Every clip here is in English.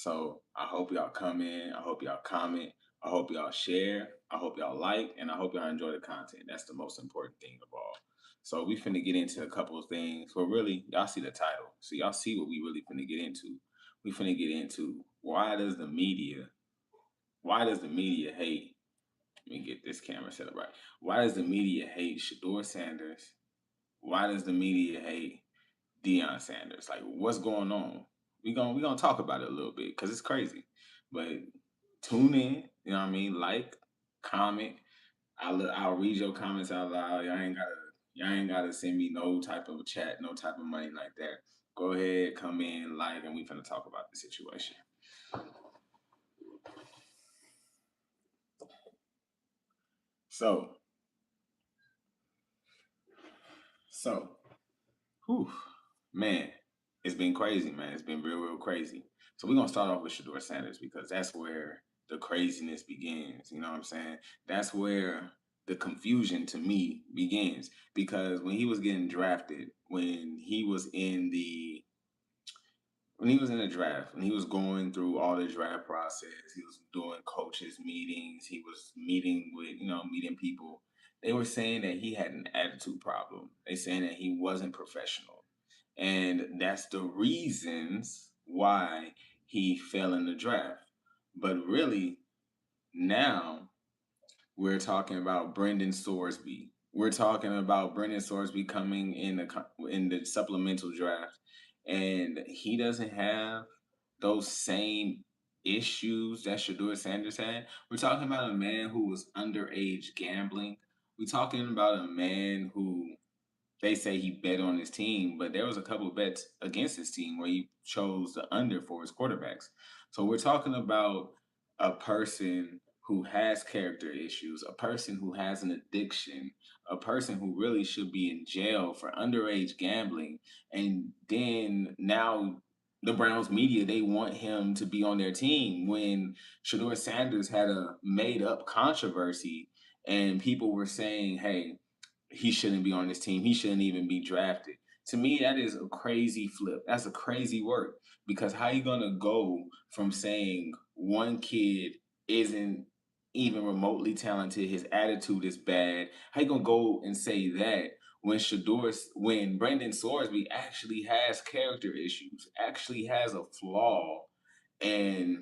So I hope y'all come in. I hope y'all comment. I hope y'all share. I hope y'all like, and I hope y'all enjoy the content. That's the most important thing of all. So we finna get into a couple of things. Well, really, y'all see the title. So y'all see what we really finna get into. We finna get into why does the media hate? Let me get this camera set up right. Why does the media hate Shador Sanders? Why does the media hate Deion Sanders? Like, what's going on? We gonna talk about it a little bit because it's crazy. But tune in. You know what I mean? Like, comment. I'll read your comments out loud. Y'all ain't gotta send me no type of chat, no type of money like that. Go ahead, come in, like, and we finna talk about the situation. So, so, whew, man, it's been crazy, man. It's been real, real crazy. So we're gonna start off with Shador Sanders because that's where the craziness begins. You know what I'm saying? That's where the confusion to me begins. Because when he was getting drafted, when he was in the draft, when he was going through all the draft process, he was doing coaches meetings, he was meeting with, meeting people. They were saying that he had an attitude problem. They saying that he wasn't professional. And that's the reasons why he fell in the draft. But really, now we're talking about Brendan Sorsby. We're talking about Brendan Sorsby coming in the supplemental draft, and he doesn't have those same issues that Shador Sanders had. We're talking about a man who was underage gambling. We're talking about a man who they say he bet on his team, but there was a couple of bets against his team where he chose the under for his quarterbacks. So we're talking about a person who has character issues, a person who has an addiction, a person who really should be in jail for underage gambling. And then now the Browns media, they want him to be on their team when Shador Sanders had a made up controversy and people were saying, hey, he shouldn't be on this team. He shouldn't even be drafted. To me, that is a crazy flip. That's a crazy work because how you gonna go from saying one kid isn't even remotely talented, his attitude is bad. How you gonna go and say that when Brendan Sorsby actually has character issues, actually has a flaw, and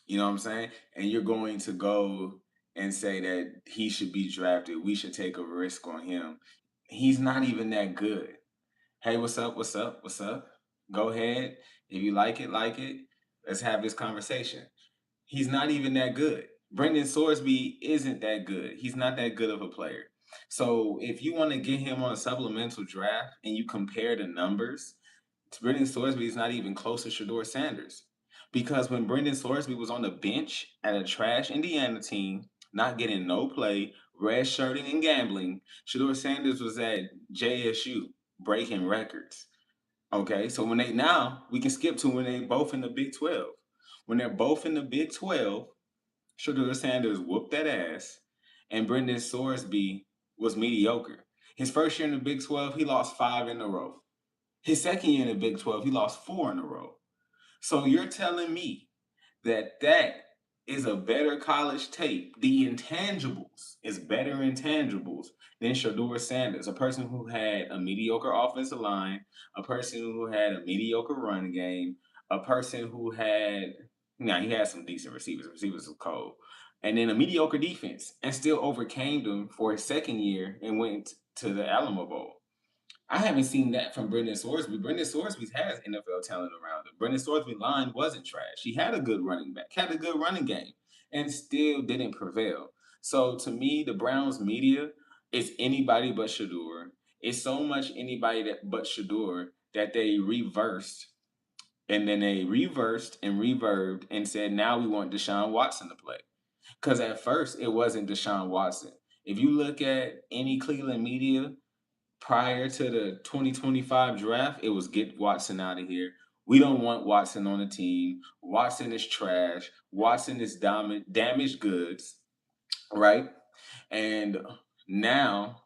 you know what I'm saying? And you're going to go and say that he should be drafted. We should take a risk on him. He's not even that good. Hey, what's up? What's up? What's up? Go ahead. If you like it, like it. Let's have this conversation. He's not even that good. Brendan Sorsby isn't that good. He's not that good of a player. So if you want to get him on a supplemental draft and you compare the numbers, Brendan Sorsby is not even close to Shador Sanders. Because when Brendan Sorsby was on the bench at a trash Indiana team, not getting no play, red shirting and gambling, Shador Sanders was at JSU breaking records. Okay, so now we can skip to when they both in the Big 12. When they're both in the Big 12, Shador Sanders whooped that ass, and Brendan Sorsby was mediocre. His first year in the Big 12, he lost 5 in a row. His second year in the Big 12, he lost 4 in a row. So you're telling me that is a better college tape. The intangibles is better intangibles than Shador Sanders, a person who had a mediocre offensive line, a person who had a mediocre run game, a person who had now he had some decent receivers. Receivers were cold. And then a mediocre defense and still overcame them for his second year and went to the Alamo Bowl. I haven't seen that from Brendan Sorsby. Brendan Sorsby has NFL talent around him. Brendan Sorsby's line wasn't trash. He had a good running back, had a good running game, and still didn't prevail. So to me, the Browns media is anybody but Shador. It's so much anybody but Shador that they reversed and then they reversed and reverbed and said, now we want Deshaun Watson to play. Because at first it wasn't Deshaun Watson. If you look at any Cleveland media, prior to the 2025 draft, it was get Watson out of here. We don't want Watson on the team. Watson is trash. Watson is damaged goods, right? And now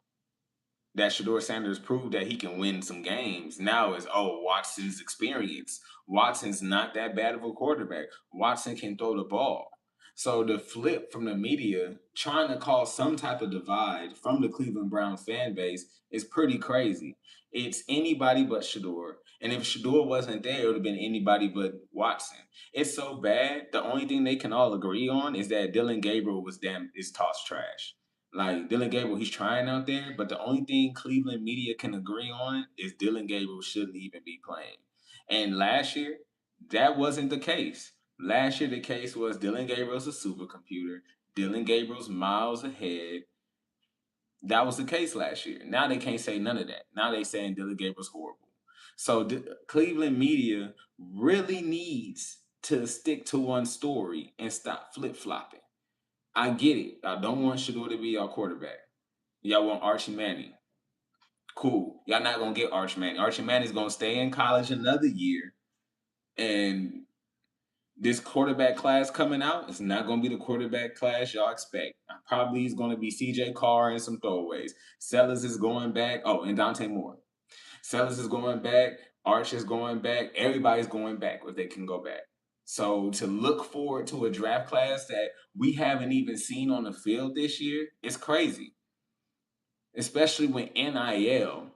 that Shador Sanders proved that he can win some games. Now is, oh, Watson's experience. Watson's not that bad of a quarterback. Watson can throw the ball. So the flip from the media trying to cause some type of divide from the Cleveland Browns fan base is pretty crazy. It's anybody but Shador. And if Shador wasn't there, it would have been anybody but Watson. It's so bad. The only thing they can all agree on is that Dylan Gabriel is toss trash. Like Dylan Gabriel, he's trying out there, but the only thing Cleveland media can agree on is Dylan Gabriel shouldn't even be playing. And last year, that wasn't the case. Last year, the case was Dylan Gabriel's a supercomputer. Dylan Gabriel's miles ahead. That was the case last year. Now they can't say none of that. Now they saying Dylan Gabriel's horrible. So Cleveland media really needs to stick to one story and stop flip flopping. I get it. I don't want Shador to be our quarterback. Y'all want Archie Manning. Cool. Y'all not gonna get Archie Manning. Archie Manning's gonna stay in college another year, and this quarterback class coming out is not going to be the quarterback class y'all expect. Probably is going to be CJ Carr and some throwaways. Sellers is going back. Oh, and Dante Moore. Sellers is going back. Arch is going back. Everybody's going back if they can go back. So to look forward to a draft class that we haven't even seen on the field this year, it's crazy. Especially when NIL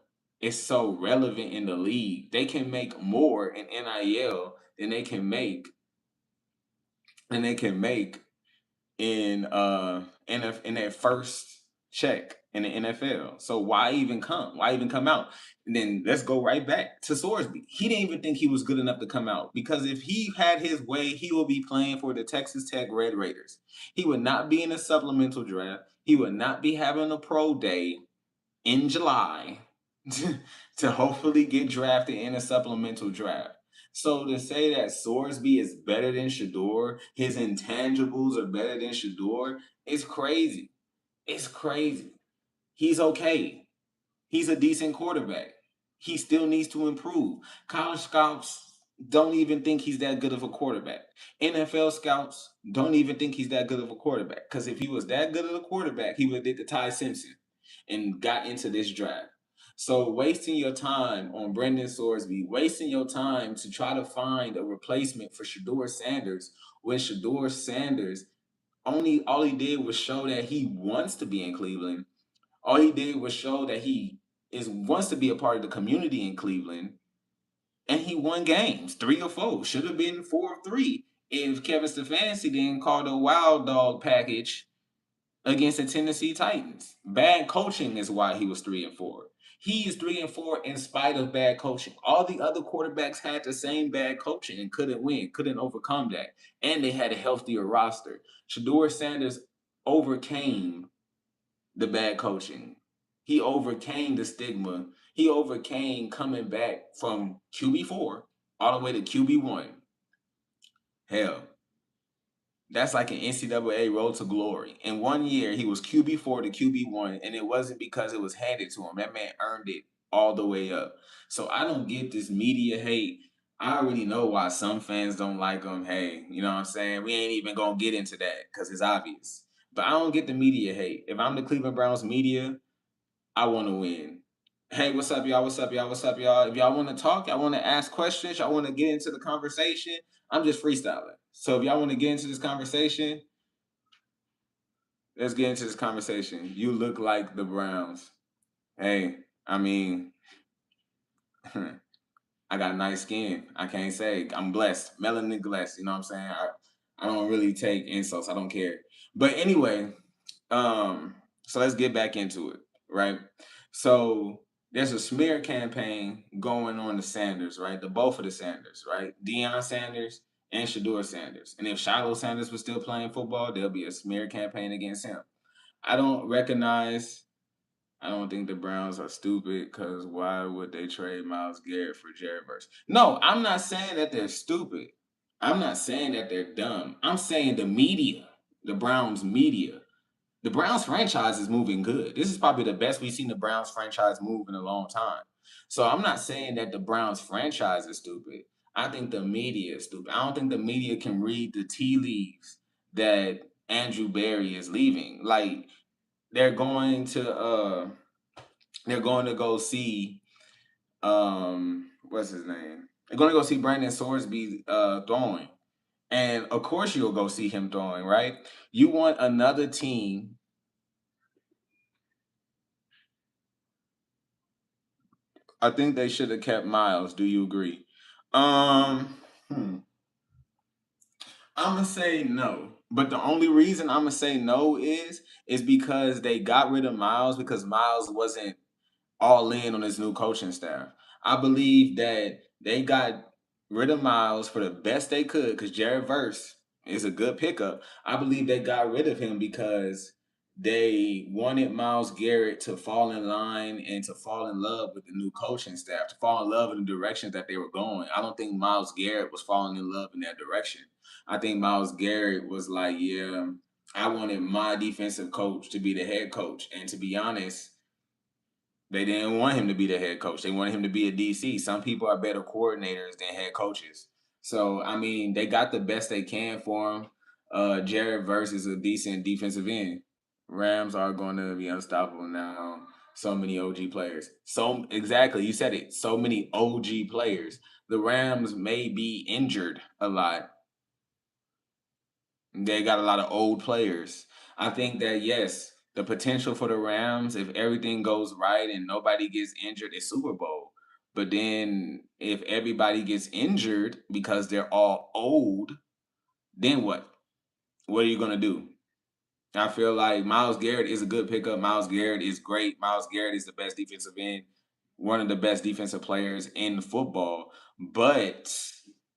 is so relevant in the league. They can make more in NIL than they can make in their first check in the NFL. So why even come? Why even come out? And then let's go right back to Sorsby. He didn't even think he was good enough to come out because if he had his way, he would be playing for the Texas Tech Red Raiders. He would not be in a supplemental draft. He would not be having a pro day in July to hopefully get drafted in a supplemental draft. So to say that Sorsby is better than Shador, his intangibles are better than Shador, is crazy. It's crazy. He's okay. He's a decent quarterback. He still needs to improve. College scouts don't even think he's that good of a quarterback. NFL scouts don't even think he's that good of a quarterback. Because if he was that good of a quarterback, he would have did the Ty Simpson and got into this draft. So wasting your time on Brendan Sorsby, wasting your time to try to find a replacement for Shador Sanders when Shador Sanders all he did was show that he wants to be in Cleveland. All he did was show that he is wants to be a part of the community in Cleveland, and he won games 3 or 4. Should have been 4 or 3 if Kevin Stefanski didn't call the wild dog package against the Tennessee Titans. Bad coaching is why he was 3 and 4. He is 3 and 4 in spite of bad coaching. All the other quarterbacks had the same bad coaching and couldn't win, couldn't overcome that. And they had a healthier roster. Shador Sanders overcame the bad coaching. He overcame the stigma. He overcame coming back from QB4 all the way to QB1. Hell, that's like an NCAA road to glory. In 1 year, he was QB4 to QB1, and it wasn't because it was handed to him. That man earned it all the way up. So I don't get this media hate. I already know why some fans don't like him. Hey, you know what I'm saying? We ain't even going to get into that because it's obvious. But I don't get the media hate. If I'm the Cleveland Browns media, I want to win. Hey, what's up, y'all? What's up, y'all? What's up, y'all? If y'all want to talk, y'all want to ask questions, y'all want to get into the conversation, I'm just freestyling. So if y'all want to get into this conversation, let's get into this conversation. You look like the Browns. Hey, I mean, I got nice skin. I can't say I'm blessed, melanin blessed. You know what I'm saying? I don't really take insults. I don't care. But anyway, um, so let's get back into it, right? So there's a smear campaign going on the Sanders, right? The both of the Sanders, right? Deion Sanders and Shador Sanders. And if Shiloh Sanders was still playing football, there'll be a smear campaign against him. I don't recognize. I don't think the Browns are stupid because why would they trade Myles Garrett for Jared Verse? No, I'm not saying that they're stupid. I'm not saying that they're dumb. I'm saying the media, the Browns media, the Browns franchise is moving good. This is probably the best we've seen the Browns franchise move in a long time. So I'm not saying that the Browns franchise is stupid. I think the media is stupid. I don't think the media can read the tea leaves that Andrew Berry is leaving. Like they're going to They're going to go see what's his name? They're going to go see Brandon Sorsby throwing. And of course you'll go see him throwing, right? You want another team. I think they should have kept Miles. Do you agree? Um, hmm. I'm gonna say no. But the only reason I'm gonna say no is because they got rid of Miles because Miles wasn't all in on his new coaching staff. I believe that they got rid of Miles for the best they could because Jared Verse is a good pickup. I believe they got rid of him because they wanted Miles Garrett to fall in line and to fall in love with the new coaching staff, to fall in love in the direction that they were going. I don't think Miles Garrett was falling in love in that direction. I think Miles Garrett was like, yeah, I wanted my defensive coach to be the head coach. And to be honest, they didn't want him to be the head coach. They wanted him to be a DC. Some people are better coordinators than head coaches. So I mean, they got the best they can for him. Jared Verse is a decent defensive end. Rams are going to be unstoppable now. So many OG players. So exactly, you said it. So many OG players. The Rams may be injured a lot. They got a lot of old players. I think that yes, the potential for the Rams, if everything goes right and nobody gets injured, is Super Bowl. But then if everybody gets injured because they're all old, then what? What are you gonna do? I feel like Miles Garrett is a good pickup. Miles Garrett is great. Miles Garrett is the best defensive end, one of the best defensive players in football. But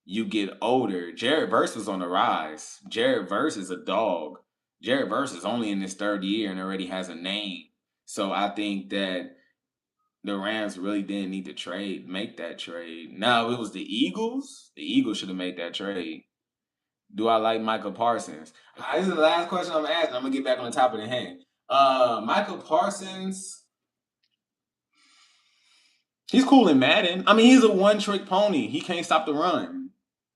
you get older. Jared Verse was on the rise. Jared Verse is a dog. Jared Verse is only in his third year and already has a name. So I think that the Rams really didn't need to make that trade. Now, if it was the Eagles should have made that trade. Do I like Michael Parsons? This is the last question I'm asking. I'm gonna get back on the top of the hand. Michael Parsons, he's cool in Madden. I mean, he's a one-trick pony. He can't stop the run.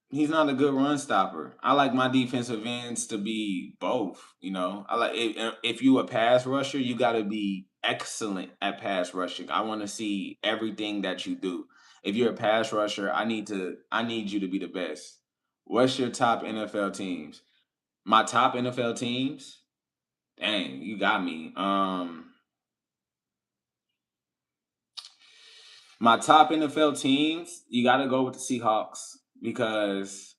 He's not a good run stopper. I like my defensive ends to be both. You know, I like if you a pass rusher, you got to be excellent at pass rushing. I want to see everything that you do. If you're a pass rusher, I need you to be the best. What's your top NFL teams? My top NFL teams? Dang, you got me. My top NFL teams, you got to go with the Seahawks because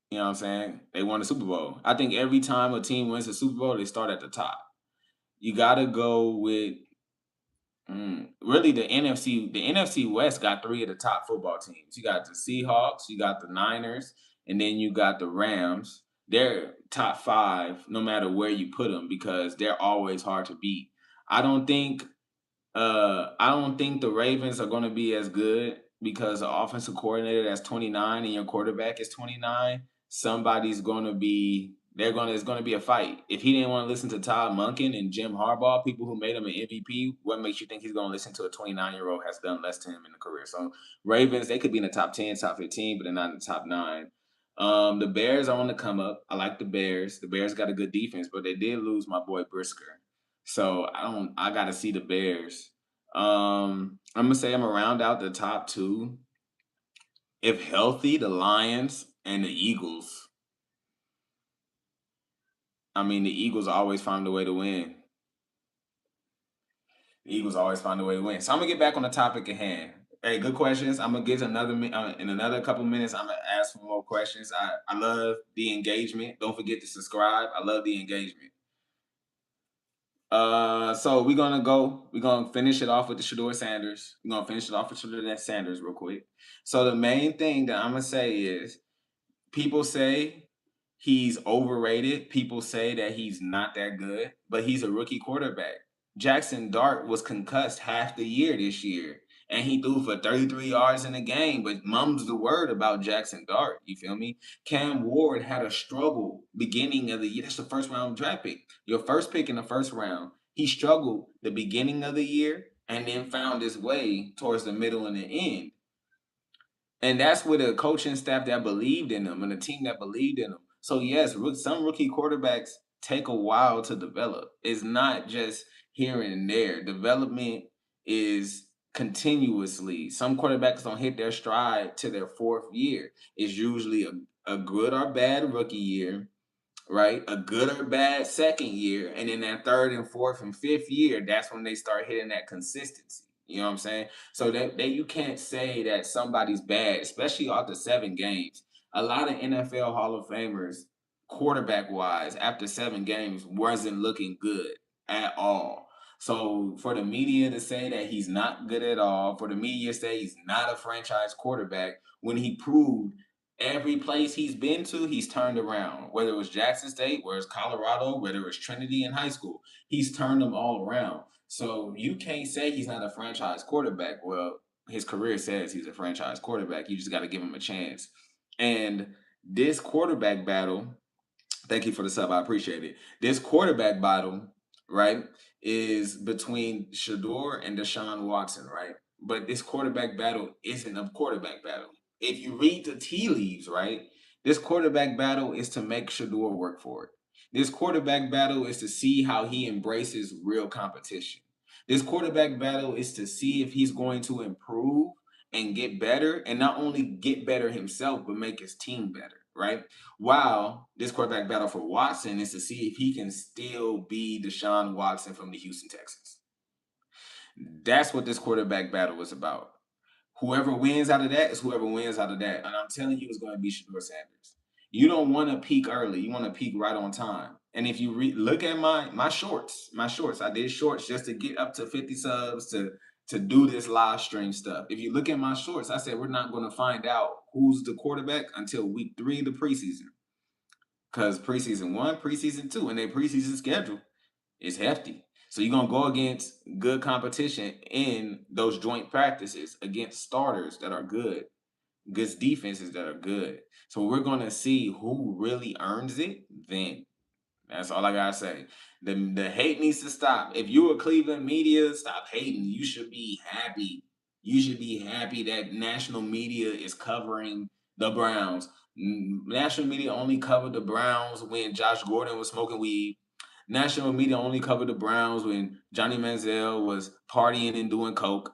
you know what I'm saying? They won the Super Bowl. I think every time a team wins the Super Bowl, they start at the top. You got to go with really the NFC. The NFC West got three of the top football teams. You got the Seahawks, you got the Niners, and then you got the Rams. They're top five no matter where you put them because they're always hard to beat. I don't think I don't think the Ravens are going to be as good because the offensive coordinator that's 29 and your quarterback is 29. Somebody's going to be it's going to be a fight. If he didn't want to listen to Todd Monken and Jim Harbaugh, people who made him an MVP, what makes you think he's going to listen to a 29-year-old has done less to him in the career? So Ravens, they could be in the top 10, top 15, but they're not in the top 9. The Bears are on the come up. I like the Bears. The Bears got a good defense, but they did lose my boy Brisker. So I gotta see the Bears. I'm gonna say I'm gonna round out the top two. If healthy, the Lions and the Eagles. I mean, the Eagles always find a way to win. The Eagles always find a way to win. So I'm gonna get back on the topic at hand. Hey, good questions. I'm gonna get to in another couple minutes. I'm gonna ask some more questions. I love the engagement. Don't forget to subscribe. I love the engagement. So we're gonna finish it off with the Shador Sanders. We're gonna finish it off with Shador Sanders real quick. So the main thing that I'm gonna say is people say he's overrated. People say that he's not that good, but he's a rookie quarterback. Jackson Dart was concussed half the year this year, and he threw for 33 yards in the game, but mum's the word about Jackson Dart. You feel me? Cam Ward had a struggle beginning of the year. That's the first round draft pick. Your first pick in the first round. He struggled the beginning of the year and then found his way towards the middle and the end. And that's with a coaching staff that believed in him and a team that believed in him. So yes, some rookie quarterbacks take a while to develop. It's not just here and there. Development is continuously. Some quarterbacks don't hit their stride to their fourth year. It's usually a good or bad rookie year, right? A good or bad second year, and then that third and fourth and fifth year, that's when they start hitting that consistency. You know what I'm saying? So that you can't say that somebody's bad, especially after 7 games. A lot of NFL Hall of Famers, quarterback wise, after 7 games, wasn't looking good at all. So for the media to say that he's not good at all, for the media to say he's not a franchise quarterback, when he proved every place he's been to, he's turned around. Whether it was Jackson State, whether it's Colorado, whether it was Trinity in high school, he's turned them all around. So you can't say he's not a franchise quarterback. Well, his career says he's a franchise quarterback. You just got to give him a chance. And this quarterback battle, thank you for the sub. I appreciate it. This quarterback battle, right, is between Shador and Deshaun Watson, right? But this quarterback battle isn't a quarterback battle. If you read the tea leaves, right, this quarterback battle is to make Shador work for it. This quarterback battle is to see how he embraces real competition. This quarterback battle is to see if he's going to improve and get better, and not only get better himself, but make his team better, right? While this quarterback battle for Watson is to see if he can still be Deshaun Watson from the Houston Texans. That's what this quarterback battle was about. Whoever wins out of that is whoever wins out of that. And I'm telling you, it's going to be Shador Sanders. You don't want to peak early. You want to peak right on time. And if you look at my shorts, I did shorts just to get up to 50 subs to do this live stream stuff. If you look at my shorts, I said we're not going to find out who's the quarterback until week 3 of the preseason. Because preseason 1, preseason 2, and their preseason schedule is hefty. So you're going to go against good competition in those joint practices against starters that are good, against defenses that are good. So we're going to see who really earns it then. That's all I got to say. The hate needs to stop. If you're a Cleveland media, stop hating. You should be happy. You should be happy that national media is covering the Browns. National media only covered the Browns when Josh Gordon was smoking weed. National media only covered the Browns when Johnny Manziel was partying and doing coke.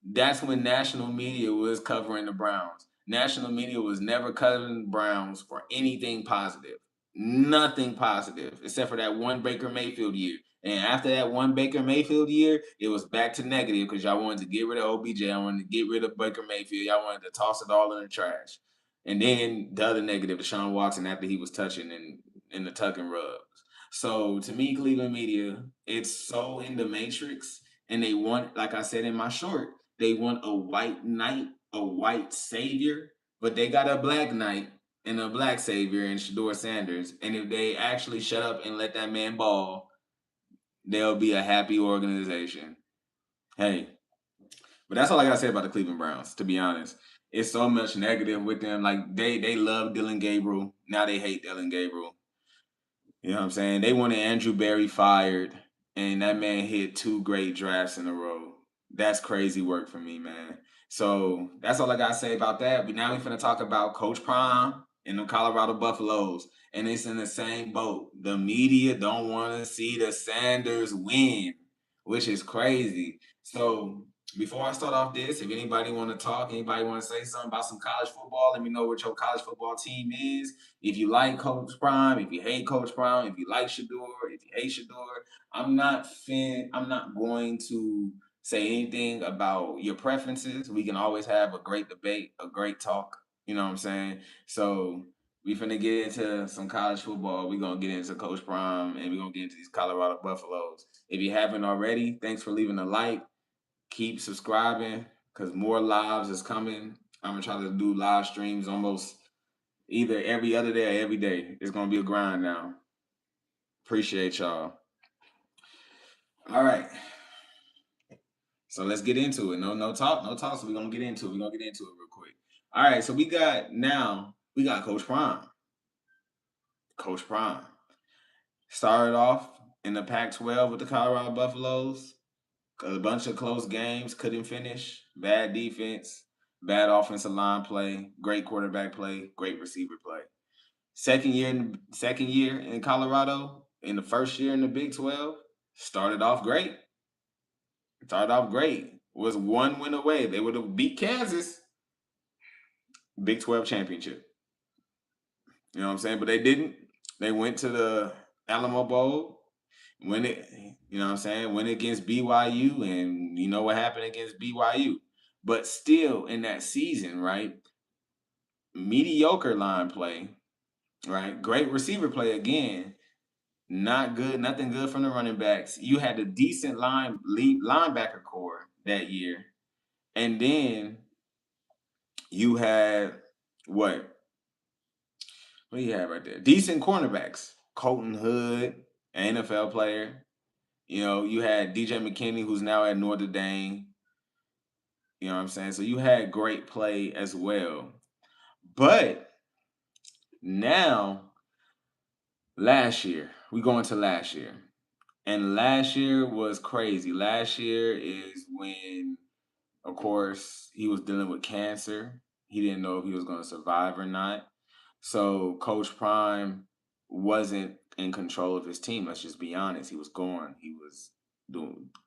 That's when national media was covering the Browns. National media was never covering the Browns for anything positive. Nothing positive except for that one Baker Mayfield year. And after that one Baker Mayfield year, it was back to negative because y'all wanted to get rid of OBJ. I wanted to get rid of Baker Mayfield. Y'all wanted to toss it all in the trash. And then the other negative, Deshaun Watson, after he was touching in the tuck and rubs. So to me, Cleveland media, it's so in the matrix, and they want, like I said in my short, they want a white knight, a white savior, but they got a black knight and a black savior in Shador Sanders. And if they actually shut up and let that man ball, they'll be a happy organization. Hey, but that's all I gotta say about the Cleveland Browns, to be honest. It's so much negative with them. Like they love Dylan Gabriel. Now they hate Dylan Gabriel. You know what I'm saying? They wanted Andrew Berry fired, and that man hit 2 great drafts in a row. That's crazy work for me, man. So that's all I gotta say about that. But now we're gonna talk about Coach Prime and the Colorado Buffaloes, and it's in the same boat. The media don't want to see the Sanders win, which is crazy. So before I start off this, if anybody want to talk, anybody want to say something about some college football, let me know what your college football team is. If you like Coach Prime, if you hate Coach Prime, if you like Shador, if you hate Shador, I'm not going to say anything about your preferences. We can always have a great debate, a great talk. You know what I'm saying? So we finna get into some college football. We're gonna get into Coach Prime and we're gonna get into these Colorado Buffaloes. If you haven't already, thanks for leaving a like. Keep subscribing because more lives is coming. I'm gonna try to do live streams almost either every other day or every day. It's gonna be a grind now. Appreciate y'all. All right. So let's get into it. No talk, no talk. So we're gonna get into it. We're gonna get into it real quick. All right, so we got Coach Prime. Coach Prime. Started off in the Pac-12 with the Colorado Buffaloes. A bunch of close games, couldn't finish. Bad defense, bad offensive line play, great quarterback play, great receiver play. Second year in Colorado, in the first year in the Big 12, started off great. Started off great. Was one win away. They would have beat Kansas. Big 12 championship. You know what I'm saying? But they didn't. They went to the Alamo Bowl, win it, you know what I'm saying? Win against BYU, and you know what happened against BYU. But still in that season, right? Mediocre line play, right? Great receiver play again. Not good, nothing good from the running backs. You had a decent linebacker core that year. And then you had what? What do you have right there? Decent cornerbacks. Colton Hood, an NFL player. You know, you had DJ McKinney, who's now at Notre Dame. You know what I'm saying? So you had great play as well. But now, last year, we go into last year. And last year was crazy. Last year is when, of course, he was dealing with cancer. He didn't know if he was going to survive or not. So Coach Prime wasn't in control of his team. Let's just be honest. He was gone. He was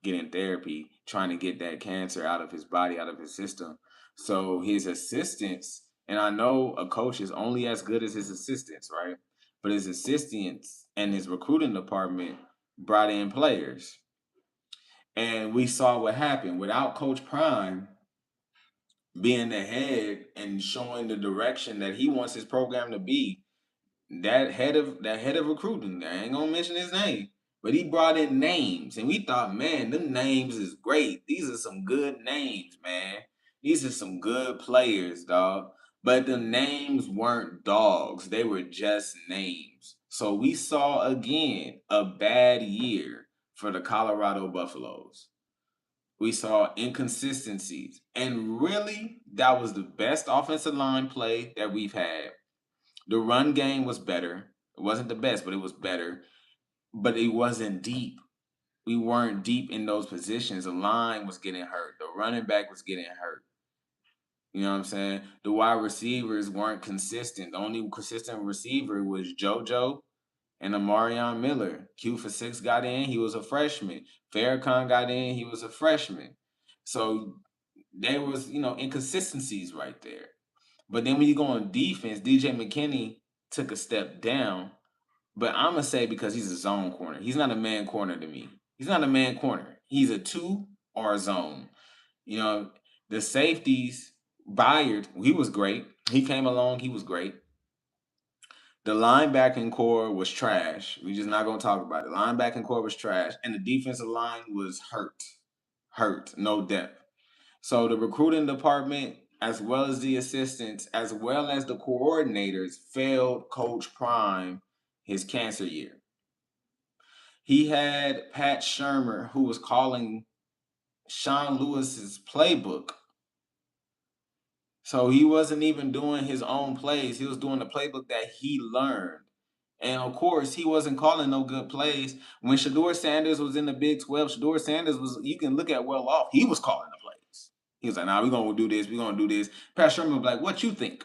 getting therapy, trying to get that cancer out of his body, out of his system. So his assistants, and I know a coach is only as good as his assistants, right? But his assistants and his recruiting department brought in players. And we saw what happened. Without Coach Prime being the head and showing the direction that he wants his program to be, that head of recruiting, I ain't gonna mention his name, but he brought in names, and we thought, man, them names is great. These are some good names, man. These are some good players, dog. But the names weren't dogs; they were just names. So we saw again a bad year for the Colorado Buffaloes. We saw inconsistencies, and really, that was the best offensive line play that we've had. The run game was better. It wasn't the best, but it was better. But it wasn't deep. We weren't deep in those positions. The line was getting hurt. The running back was getting hurt. You know what I'm saying? The wide receivers weren't consistent. The only consistent receiver was JoJo and Amarion Miller. Q for six got in, he was a freshman. Farrakhan got in, he was a freshman. So there was, inconsistencies right there. But then when you go on defense, DJ McKinney took a step down. But I'm gonna say because he's a zone corner. He's not a man corner to me. He's not a man corner. He's a two or a zone. You know, the safeties, Byard, he was great. He came along, he was great. The linebacking core was trash. We just not gonna talk about it. Linebacking core was trash, and the defensive line was hurt, no depth. So the recruiting department, as well as the assistants, as well as the coordinators, failed Coach Prime his cancer year. He had Pat Shermer, who was calling Sean Lewis's playbook. So he wasn't even doing his own plays. He was doing the playbook that he learned. And of course, he wasn't calling no good plays. When Shador Sanders was in the Big 12, Shador Sanders was, you can look at well off, he was calling the plays. He was like, nah, we're going to do this. We're going to do this. Pat Sherman was like, what you think?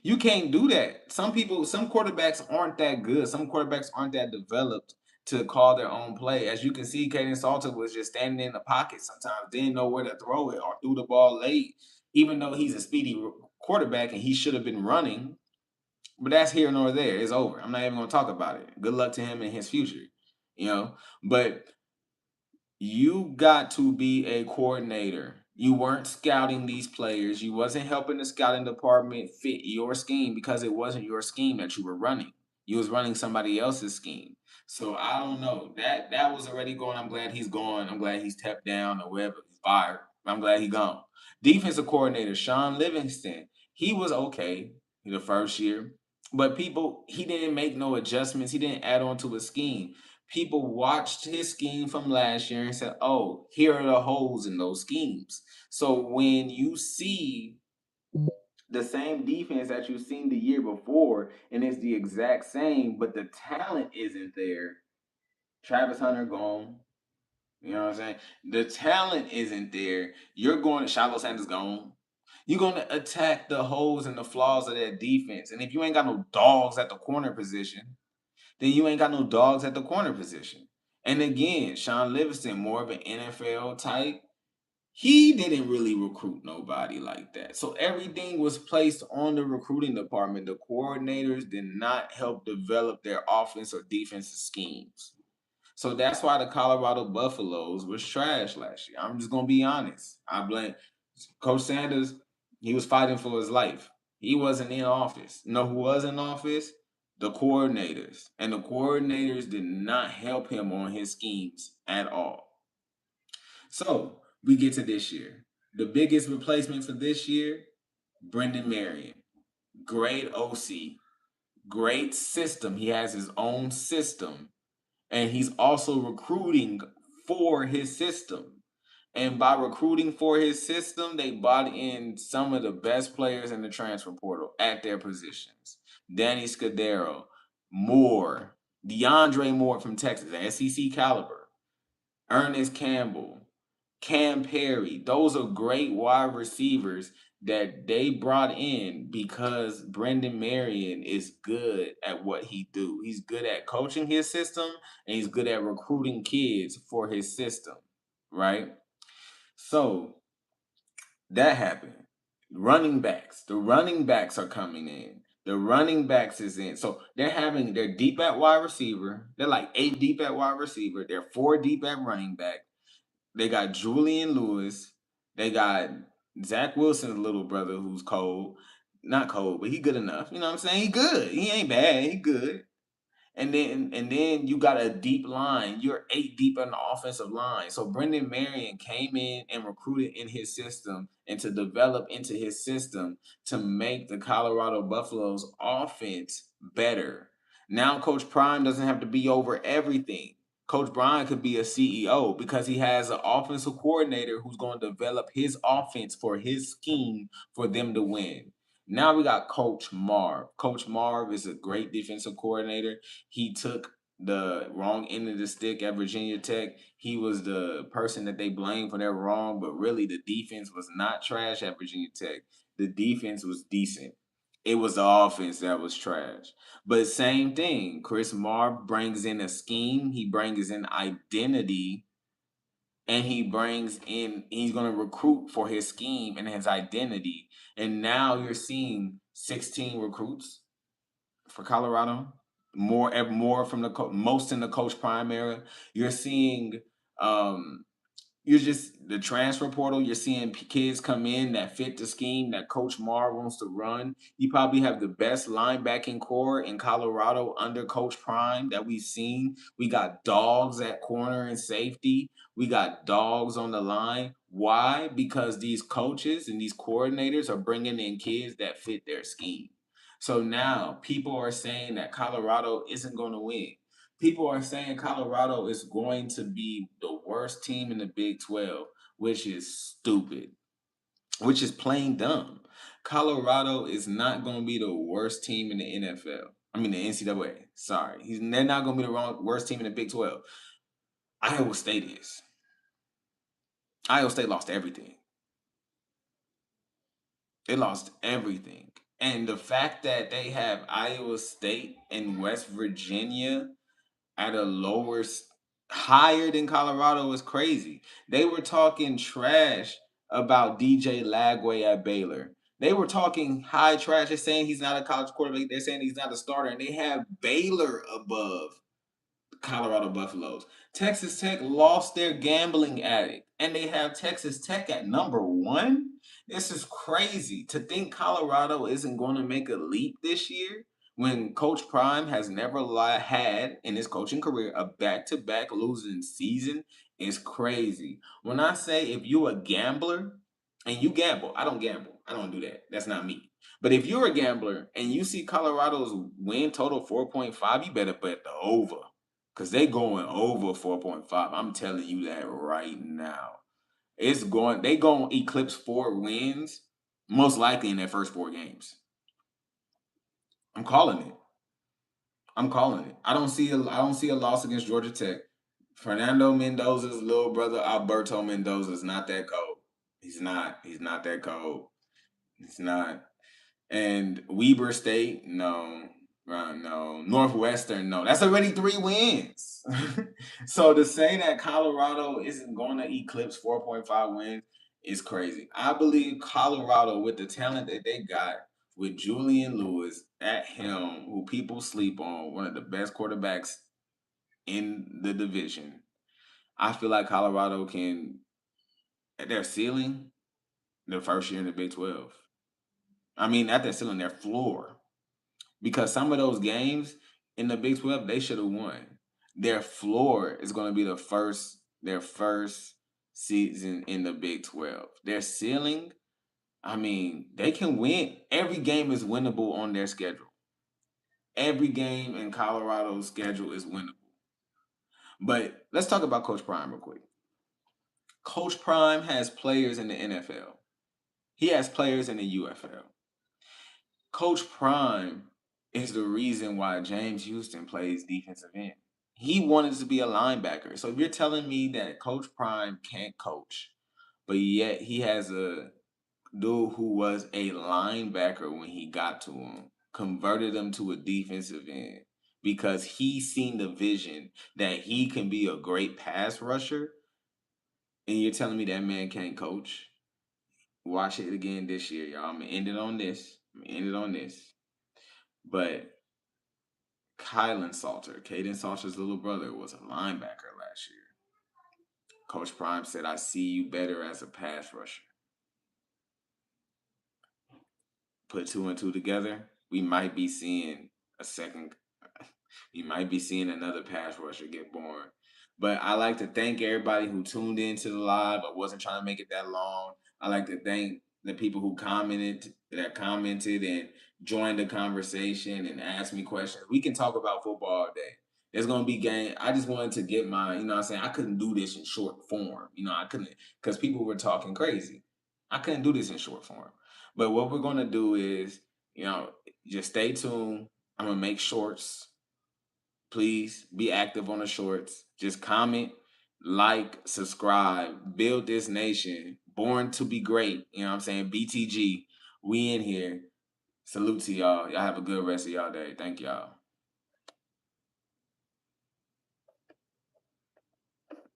You can't do that. Some quarterbacks aren't that good. Some quarterbacks aren't that developed to call their own play. As you can see, Kaden Salter was just standing in the pocket sometimes, didn't know where to throw it or threw the ball late, even though he's a speedy quarterback and he should have been running. But that's here nor there. It's over. I'm not even going to talk about it. Good luck to him in his future, you know. But you got to be a coordinator. You weren't scouting these players. You wasn't helping the scouting department fit your scheme because it wasn't your scheme that you were running. You was running somebody else's scheme. So I don't know. That was already going. I'm glad he's gone. I'm glad he's stepped down or whatever. He's fired. I'm glad he gone. Defensive coordinator Sean Livingston. He was okay the first year, but he didn't make no adjustments. He didn't add on to his scheme. People watched his scheme from last year and said, "Oh, here are the holes in those schemes." So when you see the same defense that you've seen the year before, and it's the exact same, but the talent isn't there. Travis Hunter gone. You know what I'm saying? The talent isn't there. You're going to Shiloh Sanders gone. You're going to attack the holes and the flaws of that defense. And if you ain't got no dogs at the corner position, then you ain't got no dogs at the corner position. And again, Sean Livingston, more of an NFL type. He didn't really recruit nobody like that. So everything was placed on the recruiting department. The coordinators did not help develop their offense or defensive schemes. So that's why the Colorado Buffaloes was trash last year. I'm just gonna be honest. I blame Coach Sanders. He was fighting for his life. He wasn't in office. You know who was in office? The coordinators. And the coordinators did not help him on his schemes at all. So we get to this year. The biggest replacement for this year, Brendan Marion. Great OC. Great system. He has his own system. And he's also recruiting for his system. And by recruiting for his system, they bought in some of the best players in the transfer portal at their positions. Danny Scudero, Moore, DeAndre Moore from Texas, SEC caliber, Ernest Campbell, Cam Perry. Those are great wide receivers that they brought in because Brendan Marion is good at what he do. He's good at coaching his system and he's good at recruiting kids for his system, right? So that happened. Running backs. The running backs are coming in. The running backs is in. So they're deep at wide receiver. They're like 8 deep at wide receiver. They're 4 deep at running back. They got Julian Lewis. They got Zach Wilson's little brother who's cold. Not cold, but he good enough. You know what I'm saying? He good. He ain't bad. He good. And then you got a deep line. You're 8 deep on the offensive line. So Brendan Marion came in and recruited in his system and to develop into his system to make the Colorado Buffaloes offense better. Now Coach Prime doesn't have to be over everything. Coach Brian could be a CEO because he has an offensive coordinator who's going to develop his offense for his scheme for them to win. Now we got Coach Marv. Coach Marv is a great defensive coordinator. He took the wrong end of the stick at Virginia Tech. He was the person that they blamed for their wrong, but really the defense was not trash at Virginia Tech. The defense was decent. It was the offense that was trash. But same thing, Chris Marr brings in a scheme, he brings in identity, and he's going to recruit for his scheme and his identity. And now you're seeing 16 recruits for Colorado, more from most in the Coach Prime era. You're seeing um you're just the transfer portal. You're seeing kids come in that fit the scheme that Coach Marr wants to run. You probably have the best linebacking core in Colorado under Coach Prime that we've seen. We got dogs at corner and safety. We got dogs on the line. Why? Because these coaches and these coordinators are bringing in kids that fit their scheme. So now people are saying that Colorado isn't going to win. People are saying Colorado is going to be the worst team in the Big 12, which is stupid, which is plain dumb. Colorado is not going to be the worst team in the NFL. I mean, the NCAA. Sorry. They're not going to be the worst team in the Big 12. Iowa State is. Iowa State lost everything. They lost everything. And the fact that they have Iowa State and West Virginia at a higher than Colorado is crazy. They were talking trash about DJ Lagway at Baylor. They were talking high trash. They're saying he's not a college quarterback. They're saying he's not a starter. And they have Baylor above Colorado Buffaloes. Texas Tech lost their gambling addict, and they have Texas Tech at number 1. This is crazy to think Colorado isn't going to make a leap this year when Coach Prime has never had in his coaching career a back-to-back losing season is crazy. When I say if you a gambler and you gamble, I don't gamble. I don't do that. That's not me. But if you're a gambler and you see Colorado's win total 4.5, you better bet the over. Because they going over 4.5. I'm telling you that right now. They going to eclipse 4 wins, most likely in their first 4 games. I'm calling it. I'm calling it. I don't see a loss against Georgia Tech. Fernando Mendoza's little brother, Alberto Mendoza, is not that cold. He's not. He's not that cold. He's not. And Weber State, no. No. Northwestern, no. That's already 3 wins. So to say that Colorado isn't going to eclipse 4.5 wins is crazy. I believe Colorado, with the talent that they got, with Julian Lewis at helm, who people sleep on, one of the best quarterbacks in the division. I feel like Colorado can, at their ceiling, their first year in the Big 12. I mean, at their ceiling, their floor. Because some of those games in the Big 12, they should have won. Their floor is going to be their first season in the Big 12. Their ceiling, I mean, they can win. Every game is winnable on their schedule. Every game in Colorado's schedule is winnable. But let's talk about Coach Prime real quick. Coach Prime has players in the NFL. He has players in the UFL. Coach Prime is the reason why James Houston plays defensive end. He wanted to be a linebacker. So if you're telling me that Coach Prime can't coach, but yet he has a dude who was a linebacker when he got to him, converted him to a defensive end because he seen the vision that he can be a great pass rusher, and you're telling me that man can't coach? Watch it again this year, y'all. I'm gonna end it on this. But Kylan Salter, Caden Salter's little brother, was a linebacker last year. Coach Prime said, I see you better as a pass rusher. Put two and two together, we might be seeing a second, we might be seeing another pass rusher get born. But I like to thank everybody who tuned into the live. I wasn't trying to make it that long. I like to thank the people who commented and joined the conversation and asked me questions. We can talk about football all day. There's gonna be game. I just wanted to get my, you know what I'm saying? I couldn't do this in short form. I couldn't, because people were talking crazy. I couldn't do this in short form. But what we're gonna do is, just stay tuned. I'm gonna make shorts. Please be active on the shorts. Just comment, like, subscribe, build this nation. Born to be great. You know what I'm saying? BTG. We in here. Salute to y'all. Y'all have a good rest of y'all day. Thank y'all.